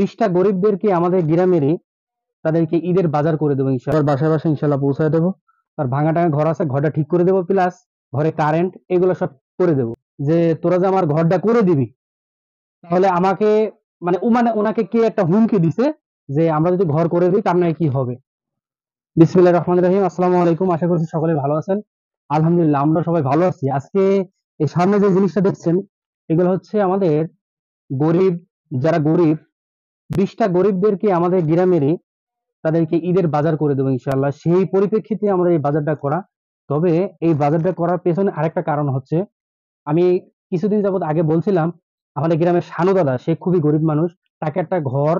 20টা গরিবদেরকে আমাদের গ্রামেরই তাদেরকে ঈদের বাজার করে দেবো ইনশাআল্লাহ। বাসায় বাসায় ইনশাআল্লাহ পৌঁছায় দেবো। আর ভাঙা টাঙা ঘর আছে, ঘরটা ঠিক করে দেবো, প্লাস ঘরে কারেন্ট এগুলো সব করে দেবো। যে তোরা যে আমার ঘরটা করে দিবি, তাহলে আমাকে মানে ওনাকে কে একটা হুমকি দিছে যে আমরা যদি ঘর করে দিই তার নয় কি হবে। বিসমিল্লাহির রহমানির রহিম। আসসালামু আলাইকুম, আশা করছি সকলে ভালো আছেন। আলহামদুলিল্লাহ আমরা সবাই ভালো আছি। আজকে এই সামনে যে জিনিসটা দেখছেন, এগুলো হচ্ছে আমাদের গরিব, যারা গরিব 20টা গরিবদেরকে আমাদের গ্রামেরই তাদেরকে ঈদের বাজার করে দেবো ইনশাআল্লাহ। সেই পরিপ্রেক্ষিতে আমরা এই বাজারটা করা। তবে এই বাজারটা করার পেছনে আরেকটা কারণ হচ্ছে, আমি কিছুদিন যাবত আগে বলছিলাম আমাদের গ্রামের শানু দাদা, সে খুবই গরিব মানুষ, তাকে একটা ঘর,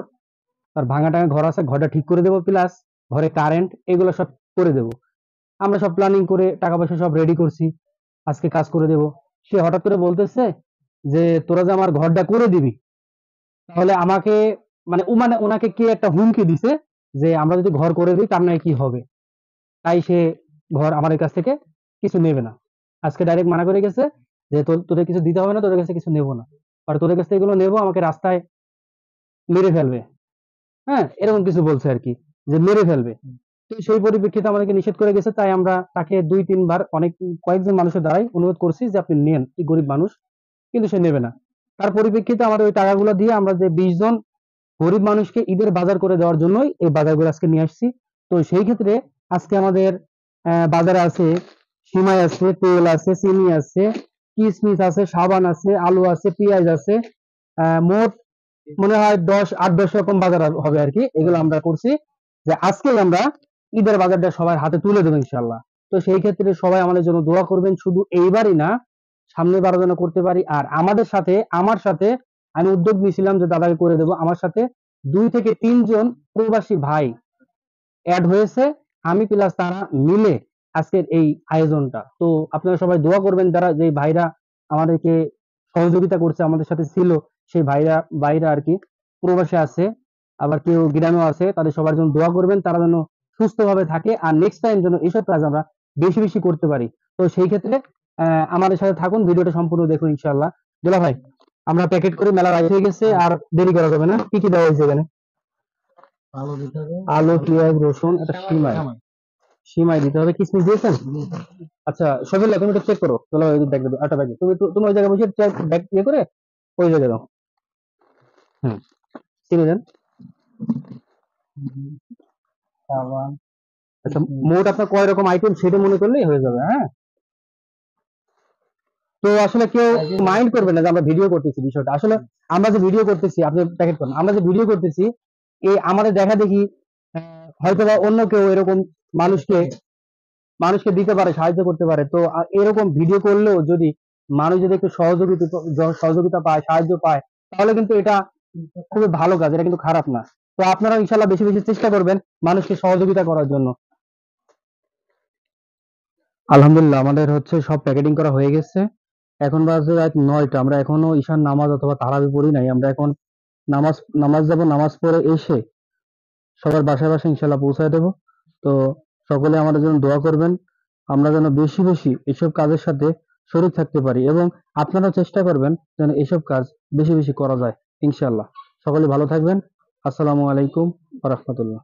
তার ভাঙা টাঙা ঘর আছে, ঘরটা ঠিক করে দেবো, প্লাস ঘরে কারেন্ট এগুলো সব করে দেবো। আমরা সব প্ল্যানিং করে টাকা পয়সা সব রেডি করছি, আজকে কাজ করে দেব। সে হঠাৎ করে বলতেছে যে তোরা যে আমার ঘরটা করে দিবি, তাহলে আমাকে ওনাকে কে একটা হুমকি দিছে যে আমরা যদি ঘর করে দিই তার নয় কি হবে। তাই সে ঘর আমাদের কাছ থেকে কিছু নেবে না। আজকে ডাইরেক্ট মানা করে গেছে যে তোদের কিছু দিতে হবে না, তোদের কাছে কিছু নেবো না, আর তোদের কাছ থেকে এগুলো নেবো, আমাকে রাস্তায় মেরে ফেলবে। হ্যাঁ, এরকম কিছু বলছে আর কি, যে মেরে ফেলবে। তো সেই পরিপ্রেক্ষিতে আমাদেরকে নিষেধ করে গেছে, তাই আমরা তাকে 2-3 বার কয়েকজন মানুষের দ্বারাই অনুরোধ করছি যে আপনি নেন, এই গরিব মানুষ, কিন্তু সে নেবে না। তার পরিপ্রেক্ষিতে আমাদের ওই টাকাগুলো দিয়ে আমরা যে 20 জন গরিব মানুষকে ঈদের বাজার করে দেওয়ার জন্যই এই বাজারগুলো আজকে নিয়ে আসছি। তো সেই ক্ষেত্রে আজকে আমাদের বাজারে আছে সিমাই আছে, তেল আছে, চিনি আছে, কিশমিশ আছে, সাবান আছে, আলু আছে, পেঁয়াজ আছে, মোট মনে হয় 8-10 রকম বাজার হবে আর কি। এগুলো আমরা করছি যে আজকে আমরা ঈদের বাজারটা সবার হাতে তুলে দেবো ইনশাল্লাহ। তো সেই ক্ষেত্রে সবাই আমাদের জন্য দোয়া করবেন, শুধু এইবারই না, সামনের বারো যেন করতে পারি। আর আমার সাথে আমি উদ্যোগ নিয়েছিলাম যে দাদাকে করে দেবো, আমার সাথে 2 থেকে 3 জন প্রবাসী ভাই অ্যাড হয়েছে, আমি প্লাস তারা মিলে আজকের এই আয়োজনটা। তো আপনারা সবাই দোয়া করবেন, যারা যে ভাইরা আমাদেরকে সহযোগিতা করছে, আমাদের সাথে ছিল, সেই ভাইরা আর কি প্রবাসে আছে, আবার কেউ গ্রামেও আছে, তাদের সবার জন্য দোয়া করবেন, তারা যেন সুস্থভাবে থাকে আর নেক্সট টাইম যেন এইসব কাজ আমরা বেশি বেশি করতে পারি। তো সেই ক্ষেত্রে আমাদের সাথে থাকুন, ভিডিওটা সম্পূর্ণ দেখুন ইনশাআল্লাহ। দুলা ভাই, আমরা প্যাকেট করে মেলা রাইস হয়ে গেছে, আর দেরি করা যাবে না। কি কি দেওয়া হয়েছে এখানে? আলু, পেঁয়াজ, রসুন, একটা সিমাই, সিমাই দিতে হবে। কিসমিস দিয়েছেন? আচ্ছা শফিউল্লাহ, তুমি একটু চেক করো, চলো ওই ব্যাগ দেবে, আটা ব্যাগ তুমি ওই জায়গায় বসে ব্যাগ ইয়ে করে ওই জায়গায় দাও। হুম, চিনি দেন। আচ্ছা, মোট আপনার কয় রকম আইটেম সেটা মনে করলেই হয়ে যাবে। হ্যাঁ, তো আসলে কেউ মাইন্ড করবে না যে আমরা ভিডিও করতেছি। বিষয়টা আসলে আমরা যে ভিডিও করতেছি, আপনি প্যাকেট করেন, আমরা যে ভিডিও করতেছি, এই আমাদের দেখা দেখি হয়তো বা অন্য কেউ এরকম মানুষকে মানুষকে দিতে পারে, সাহায্য করতে পারে। তো এরকম ভিডিও করলেও যদি মানুষ যদি একটু সহযোগিতা পায়, সাহায্য পায়, তাহলে কিন্তু এটা খুবই ভালো কাজ, এটা কিন্তু খারাপ না। তো আপনারা ইনশাল্লাহ বেশি বেশি চেষ্টা করবেন মানুষকে সহযোগিতা করার জন্য। আলহামদুলিল্লাহ আমাদের হচ্ছে সব প্যাকেটিং করা হয়ে গেছে। এখন বাজে রাত 9টা, আমরা এখনো ঈশান নামাজ অথবা তারাবি পড়ি নাই। আমরা এখন নামাজ নামাজ যাব, নামাজ পড়ে এসে সবার বাসায় বাসায় ইনশাল্লাহ পৌঁছায় দেব। তো সকলে আমাদের জন্য দোয়া করবেন, আমরা যেন বেশি বেশি এসব কাজের সাথে শরীক থাকতে পারি, এবং আপনারাও চেষ্টা করবেন যেন এসব কাজ বেশি বেশি করা যায় ইনশাল্লাহ। সকলে ভালো থাকবেন। আসসালামু আলাইকুম ওয়া রাহমাতুল্লাহ।